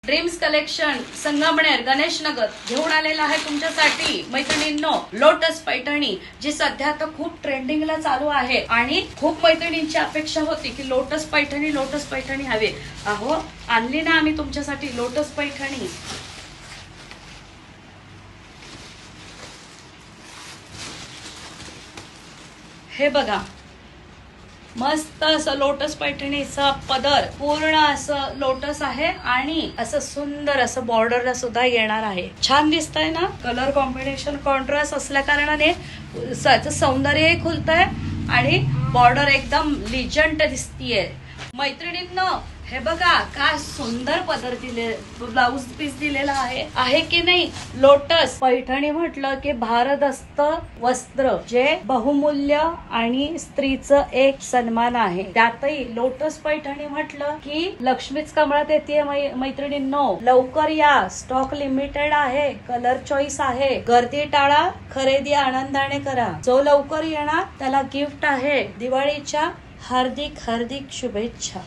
Dreams collection Sangamner Ganesh Nagar घेऊन आलेला आहे तुमच्यासाठी मैत्रिणींनो लोटस पैठणी, जी सध्या आता खूप ट्रेंडिंगला चालू आहे आणि खूप मैत्रिणींची अपेक्षा होती की लोटस पैठणी हवी. अहो आणली ना आम्ही तुमच्यासाठी लोटस पैठणी. हे बघा, मस्त असं लोटस पैठणीचा पदर पूर्ण असं लोटस आहे आणि असं सुंदर असं बॉर्डरला सुद्धा येणार आहे. छान दिसतंय ना. कलर कॉम्बिनेशन कॉन्ट्रास्ट असल्या कारणाने सौंदर्यही खुलतंय आणि बॉर्डर एकदम लिजंट दिसतीये. मैत्रिणींनो हे बघा काय सुंदर पदर दिले, ब्लाउज पीस दिलेला आहे की नाही. लोटस पैठणी म्हटलं की भारदस्त वस्त्र जे बहुमूल्य आणि स्त्रीचं एक सन्मान आहे. त्यातही लोटस पैठणी म्हटलं की लक्ष्मीच कमळात येते. मैत्रिणींनो लवकर या, स्टॉक लिमिटेड आहे, कलर चॉईस आहे. गर्दी टाळा, खरेदी आनंदाने करा. जो लवकर येणार त्याला गिफ्ट आहे. दिवाळीच्या हार्दिक शुभेच्छा.